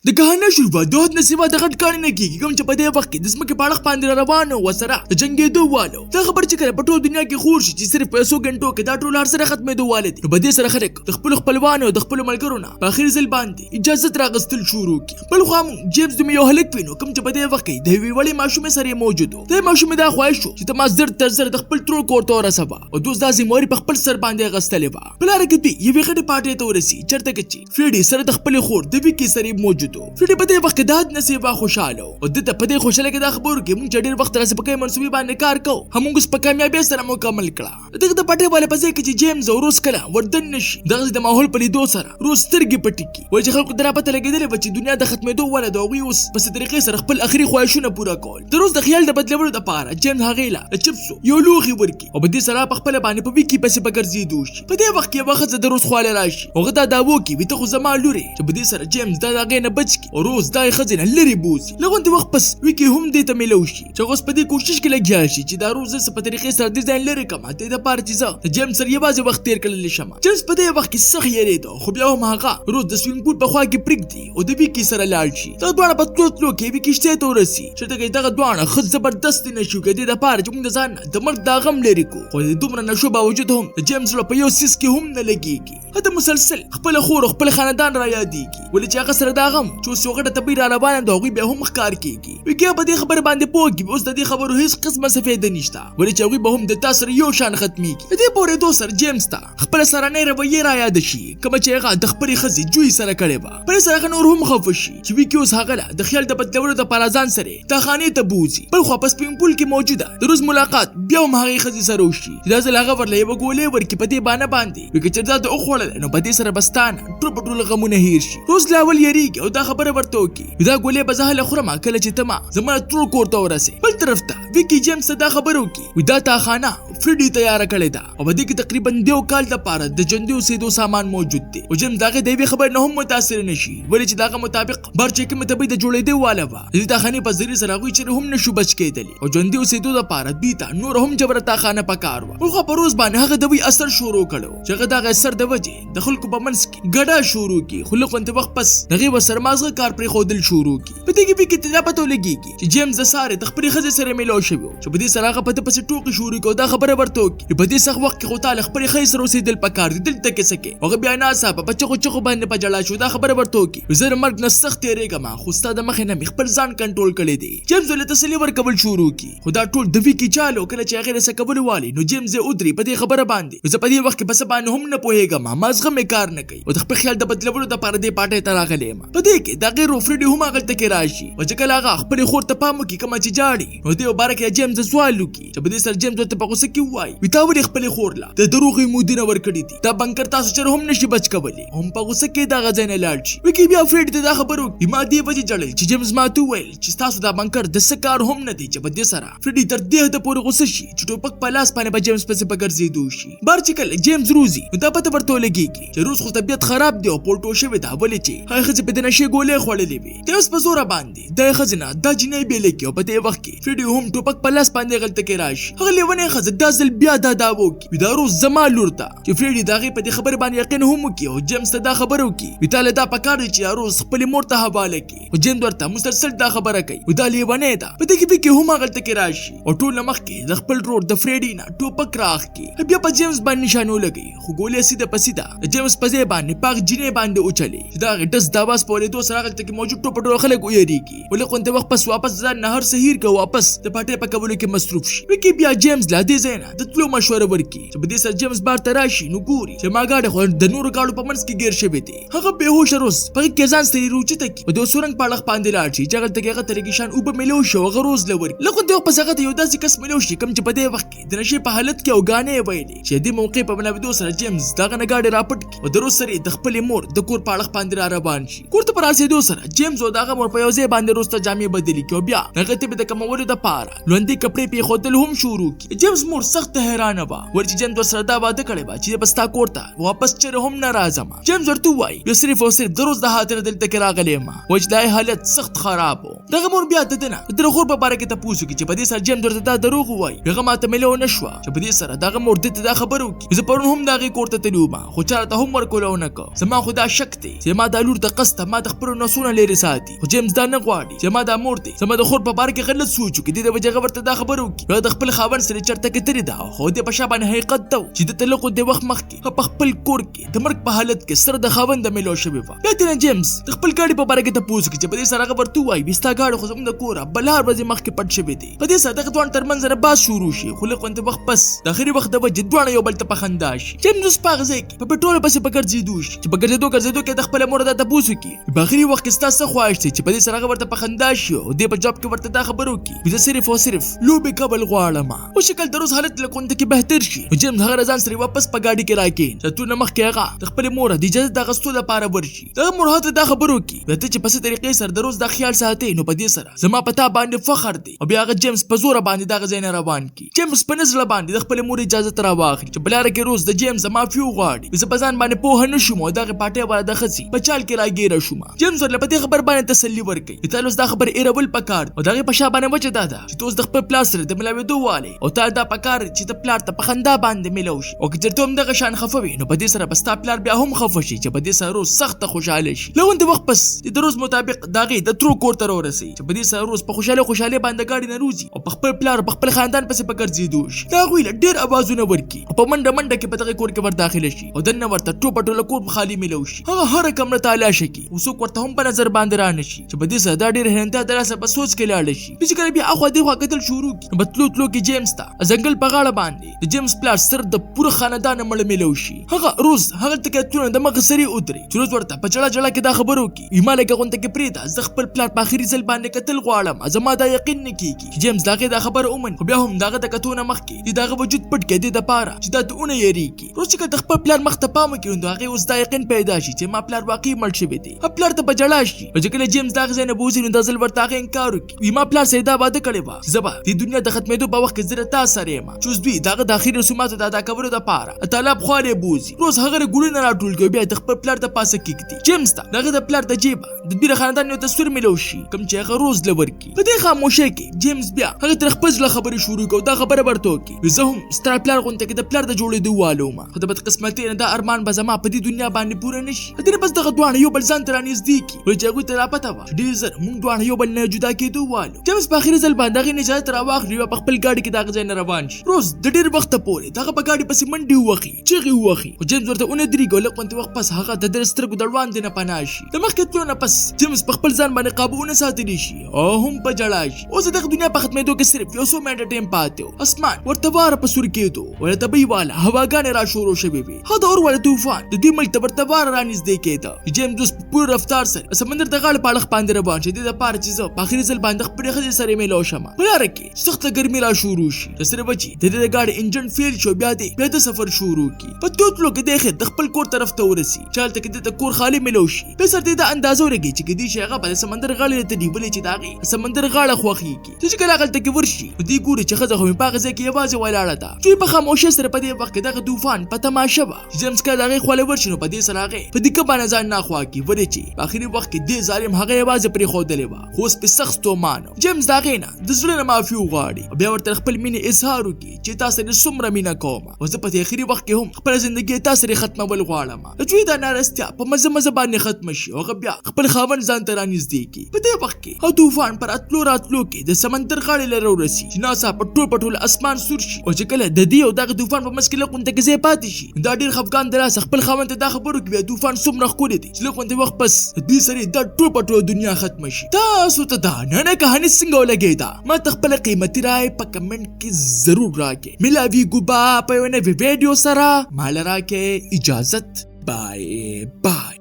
د کهانه شروع دوه نصیبه د غټ کار نه کیږي کوم چې په دې وخت کې د سمکه پاړخ باندې روانو وسره د جنگېدو والو دا خبر چې کله په ټول دنیا کې خور شي چې صرف په 100 غنټو کې دا ټول هر سره ختمېدو والدي په دې سره خلک د خپل خپلوانو د خپل ملګرو نه په اخر ځل باندې اجازه راغستل شروع کی بل خو جیمز د یو هلک وینو کوم چې په دې وخت کې د وی وړي ماشومه سره موجود د ماشومه دا خواهش شو چې تما زر تر زر د خپل تر کور ته رسبا او دوست داسې موري په خپل سر باندې غستلې و بل حرکت یې ویغه پاټې ته ورسی چرته کې فریډي سره د خپل خور د وکی سره موجود فریډي په دې وخت کې د نصیبه خوشاله او د په دې خوشاله کې دا خبرو کې مونږ ډېر وخت راځي په کې منسوبي باندې کار کوو همغه په کامیابی سره مکمل کړه دغه د پټه والے په ځای کې چې جیمز او روز کله وردن نشي دغه د ماحول په لیدو سره روز سترګې پټې کی وایي چې خلکو درا پته لګیدل چې دنیا د ختمېدو ولا د اوی اوس په طریقې سره خپل اخري خواهشونه پوره کول د روز د خیال د بدلولو لپاره جیمز هغه لا چپسو یو لوخي ورکی او په دې سره په خپل باندې په وکی پسې بګرځېدو شي په دې وخت کې وخت د روز خواله راشي هغه دا داوو کې وي ته خو زما لوري چې په دې سره جیمز دا هغه نه بچ کی او روز دای خزینه لري بوزي لغون د وخت پس وکی هم دې ته ملو شي چې اوس په دې کوشش کې لګیا شي چې دا روز په طریقې سره ډیزاین لري کما ته د پاره چې جیمز سره یوازې وخت تیر کړل شمه جیمز په دې وخت کې سخت یریدو خو بیا هم هغه روز د سوینګ پول په خوا کې پرګدي او د وکی سره لاړ شي دا دوه په تلو کې وکی شته ته ورسي چې دغه دوه خز زبردست نشو کې د پاره چې موږ ځان د مرګ دا غم لري کو خو د دومره نشو باوجود هم جیمز په یو سیس کې هم نه لګيږي هدا مسلسل خپل خور خپل خاندان را یادېږي ولې چې هغه سره دا غم چې سوغه ته بیره روانه دا غوي به هم ښکار کیږي وکی په دې خبر باندې پوهږي اوس د دې خبرو هیڅ قسمه سفید نشته ولې چې غوي به هم د تاسو یو شان ختميږي دې پورې دوسر جیمز ته خپل سره نه روي را یاد شي کوم چې هغه د خپل خزي جوړي سره کړي با پر سره نور هم خف شي چې وکی اوس هغه د خیال د بدلولو د پارازان سره ته خانه ته بوزي بل خو پس پینګ پول کې موجوده د روز ملاقات بیا هم هغه خزي سره وشي دا ځل هغه ورلې وګولې ورکی په دې باندې وکی چې دا د اوخړل نو په دې سره بستانه ټول غمونه هیر شي روز لاول یریږي او دا خبره ورته وکي دا ګولې بزهله خرمه کله چې تما زما ټول کور ته ورسي بل طرف ته وکی جیمز دا خبره وکي دا تا خانه فریډي تیار کړی دا او د دې تقریبا دیو کال د پاره د جندو سیدو سامان موجود دي او جیمز داغه دی خبر نه هم متاثر نشي ولې چې داغه مطابق برچې کې متبې د جوړېدو والا و د تا خانه په ذریعہ سره غوي چې هم نشو بچ کېدلی او جندو سیدو د پاره بیتا نور هم جبرتا خانه پکار و خو په روز باندې هغه دوی اثر شروع کړو چې هغه دغه اثر د وجه د خلکو په منځ کې ګډه شروع کی خلکو انت وخت پس دغه وسرمازغه کار پر خودل شروع کی په دې کې به کې پته لګيږي چې جیمز ساره د خپل خزه سره ملو شوی چې په دې سره هغه په پس ټوکی شروع کو دا خبره ورته کی په دې سخت وخت کې خو تعالی خپل خیر سره رسیدل پکار دي دلته کې سکه هغه بیا نه صاحب بچو چغو باندې په جلا شو دا خبره ورته کی زر مرګ نه سخت تیرېګه ما خو ستاد مخ نه خپل ځان کنټرول کړي دي جیمز له تسلی ورکول شروع کی خدا ټول د وکی چالو کله چې هغه سره کول والی نو جیمز ودري په دې خبره باندې زه په دې وخت کې بس باندې هم نه پوهېږم مازغه مې کار نه کوي او د خپل خیال د بدلولو د پاره دې پټه ته راغلی ما په دې کې د غیر فریډي هم هغه ته کې راشي او چې کله هغه خپل خور ته پام کوي کوم چې جاړي نو دې مبارک جیمز سوال وکي چې په دې سره جیمز ته په غوسه کې وای وتاوړي خپل خور لا د دروغي مودینه ور کړی دي دا بنکر تاسو چر هم نشي بچ کولی هم په غوسه کې دا غځنه لاړ شي وکي بیا فریډي ته دا خبرو ما دې وجه جړل چې جیمز ماته ویل چې تاسو دا بنکر د سکار هم نه دی چې په دې سره فریډي تر دې د پورې غوسه شي چې ټوپک په لاس باندې په جیمز پسې بګرځېدو شي بار چې کله جیمز روزي دا پته ورته لګيږي چې روز خو طبيعت خراب دی او پولټو شوی دا ولې چې هغه چې په دې نشي ګولې خوړلې وي ته اوس په زور باندې د خزینه د جنې به لګي او په دې وخت کې فریډي هم ټوپک په لاس باندې غلطه کې راشي هغه لیونه خزه د ځل بیا دا داوو کې دا روز زما لورته چې فریډي داغه په دې خبر باندې یقین هم وکي او جیمز ته دا خبرو کی ویتاله دا پکار چې روز خپل مور ته حواله کی او جیمز ورته مسلسل دا خبره کوي او دا لیونه دا په دې کې هم غلطه کې راشي او ټول مخ کې د خپل رور د فریډي نه ټوپک راخ کی بیا په جیمز باندې نشانو لګي خو ګولې سیده پسیده جیمز په ځای باندې پاک جنې باندې اوچلي دا غټس دا واس په لیدو سره غلطه کې موجود ټوپټو خلک ویریږي ولکه ته وخت پس واپس ځان نهر سهیر کو واپس د پټه په کولو کې مصروف شي وکي بیا جیمز لا دې زینا د تلو مشوره ورکي چې په دې سره جیمز بار تراشي نو ګوري چې ما گاډه خو د نور گاډو په منځ کې گیر شوی دی هغه بهوش روز په کې ځان ستړي روچته کی په دوه سورنګ پاړخ باندې لاړ شي چې هغه تګه طریقې شان او په ملو شو غروز لور لکه دوه په هغه یو داسې کس ملو شي کوم چې په دې وخت کې د نشي په حالت کې او غانې ویلي چې دې موقع په بناویدو سره جیمز دغه نه گاډه راپټ او درو سره د خپل مور د کور پاړخ باندې را روان شي کوړه پر راسیدو سره جیمز او دغه مور په یو ځای باندې روسته جامې بدلی کو بیا هغه ته د کمولو د پاره لوندې کپڑے په خودل هم شروع کی جیمز مور سخت حیران و ورچ جیمز سره دا واده کړي با چې بستا کوړه واپس چر هم ناراضه ما جیمز ورته وای یو صرف او صرف دروز د هاتره دلته کې راغلی ما وجدای حالت سخت خراب و دغه مور بیا ددنه د خور په باره کې تاسو کې چې په دې سره جیم درته دا دروغ وایي هغه ماته ملو نشوه چې په دې سره دغه مور دته دا خبرو کې زه پرون هم دغه کوړه ته تلوم خو چاته هم ورکولونه کو زما خدا شک دی چې ما د لور د قسته ما د خپل نسونه لري ساتي خو جیمز دا نه غواړي چې ما د مور دی زما د خور په باره کې غلط سوچ کې د وجه ورته دا خبرو کې د خپل خاوند سره چرته کې تری دا خو د په شابه حقیقت ته چې د تلقو د وخت مخ کې په خپل کور کې د مرګ په حالت کې سره د خاوند ملو شوی و بیا تر جیمز د خپل ګاډي په باره کې ته پوښتنه چې په دې سره خبر تو وای بيستا ګاډي خو زموږ د کور بلار ورځې مخ کې پټ شوی دی په دې سره دغه دوه ترمنځ نه باز شروع شي خو له کومه وخت پس د اخري وخت د وجه دوه یو بل ته پخنداش جیمز پاغزه کې په پټرول پسې پکړځي دوش چې پکړځي کې د خپل مور د تاسو کې په اخري وخت کې تاسو خواهش چې په دې سره ورته پخنداش او د په جواب کې ورته دا خبرو کې زه صرف او صرف لوبي قبل غواړم او شکل دروس حالت لکون ته کې بهتر شي جیمز هغه ځان سره واپس په ګاډي کې راکې چې تو نمخ کې هغه د خپل مور د اجازه د غستو لپاره ورشي د مور هاته دا خبرو کې ته چې په څه طریقې سره دروس د خیال ساتي نو په دې سره زما پتا باندې فخر دی او بیا هغه جیمز په زور باندې دا غزین روان کی جیمز په نظر باندې د خپل مور اجازه تر واخلي چې بلاره کې روز د جیمز مافیو غواړي زه په ځان باندې په نه شوم دا پټه ولا د خسي په چال کې راګیره شوم جیمز ورله په دې خبر باندې تسلی ورکړي ته لوس دا خبر ایرول پکار او دغه په شابه باندې وجه دا چې توس د خپل پلاس سره د ملاوي دوواله او تا دا پکار چې د پلار ته په خندا باندې ملوش او که چرته هم دغه شان خفوي نو په دې سره بستا پلار بیا هم خفه شي چې په دې سره روز سخت خوشاله شي لون د وخت پس د روز مطابق دغه د ترو کور تر ورسي چې په دې سره روز په خوشاله باندې گاډي نه روزي او په خپل پلار په خپل خاندان پسې پکړځي دوش دا غوي ډېر اوازونه ورکی په منډه کې په دغه کور کې ور داخله شي او دنه ورته ټوپټول کور خالی ملوشي هغه هر کمره تعالی شي وسو ورته هم په نظر باندې را نشي چې په دې سره دا ډېر هنده دراسه په سوچ کې لاړ شي چې کله بیا اخو دغه قتل شروع کی بتلو کې جیمز ته ځنګل په غاړه باندې د جیمز پلار سر د پوره خاندان مړ ملوشي هغه روز هغه ته کتونه د مغسري ودري چې روز ورته په چړه کې دا خبرو کی ایماله کې غونته کې پریدا ز خپل پلار په اخري ځل باندې قتل غواړم زما دا یقین نه کیږي جیمز داغه دا خبر اومن خو بیا هم داغه د کتونه مخ کې داغه وجود پټ کې د پاره چې دا دونه یریږي روز چې د خپل پلار مخ ته پام کوي داغه اوس دا یقین پیدا شي چې ما پلار واقعي مړ شوی دی پلار ته بجلا شي چې کله جیمز داغه زنه بوزي نو د ځل ورته انکار کوي ما پلار سیدا واده کړي وا زبا د دنیا د ختمېدو په وخت کې زره تاسو سره ما چوز دوی داغه د اخري رسومات د ادا کولو د پاره طلب خاله بوزي روز هغه ګولونه راټول کوي بیا د خپل پلار ته پاسه کیږي جیمز ته داغه د پلار د جیب د بیره خاندان یو تصویر ملوشي کوم چې هغه روز لور کی په دې خاموشه کې جیمز بیا هغه تر خپل خبرې شروع کوي دا خبره ورته کوي زه هم ستر پلار غونته کې د پلار د جوړېدو والو ما خو د بد قسمتي نه دا ارمان به زما په دې دنیا باندې پوره نشي دې بس دغه دوه یو بل ځان تر نږدې کی وای چې هغه ته راپته و ډیر زر مونږ دوه یو بل نه جدا کېدو والو جیمز په اخر ځل باندې غي نجات را واخلي په خپل ګاډي کې دغه ځای نه روان شي روز د ډیر وخت پورې دغه په ګاډي پسې منډي وخی چغي وخی خو جیمز ورته اون درې ګول کومته وخت پس هغه د درسترګو دروان دي نه پناشي د مخ کې نه پس جیمز په خپل ځان باندې قابو نه ساتلی شي او هم په جړاش اوس دغه دنیا په ختمېدو کې صرف یو څو منټه ټیم پاتې اسمان ورته واره په سور کېدو ولته بيواله هواګانې را شروع شوې وي هدا اور ول طوفان د دې ملک ورته واره را نږدې کېده جیمز په پوره رفتار سره سمندر د غاړه پاړخ باندې روان شي د پاره چیزه په اخري ځل باندې خپل خځې سره ملو شمه بلاره کې سخت ګرمي را شروع شي د سره بچي د دې غاړه انجن فیل شو بیا د سفر شروع کی په توتلو کې د خپل کور طرف ته ورسي چالت کې د کور خالی ملو شي په سر دې د اندازو رګي چې دې شي هغه په سمندر غاړه ته دی ولې چې داغي سمندر غاړه خوخيږي چې کله غلطه کې ورشي دې ګوري چې خزه خو په غزه کې یوازې ولاړه ده چې په خاموشه سره په دې وخت کې دغه طوفان په تماشه و جیمز کله دغه خو ورشي نو په دې سره هغه په دې کبانه ځان نه خوا کی ورې چې په اخري وخت کې دې ظالم هغه یوازې پرې خودلې و خو په سخت تومانو جیمز داغه نه د زړه نه معافي وغواړي بیا ورته خپل مینې اظهار وکړي چې تاسو نه څومره مینا کوم او زه په اخري وخت کې هم خپل ژوندۍ تاسو لري ختمول غواړم چې دا نارستیا په مزه باندې ختم شي او بیا خپل خاون ځان ته رانږدې کی په دې وخت کې او طوفان پر اتلو راتلو کې د سمندر غاړې لره ورسي چې ناسا په ټول اسمان سور شي او چې کله د دې او دغه طوفان په مشکله قونته کې ځای پاتې شي دا ډیر خفقان دراسه خپل خاون ته دا خبرو کې طوفان څومره خوري دي چې لکه وخت پس دې سره د ټول دنیا ختم شي تاسو ته دا نه کہانی څنګه ولګیدا ما خپل قیمتي رائے په کمنټ کې ضرور راکې ملاوي ګوبا په یو نوې ویډیو سره مال راکې اجازت بای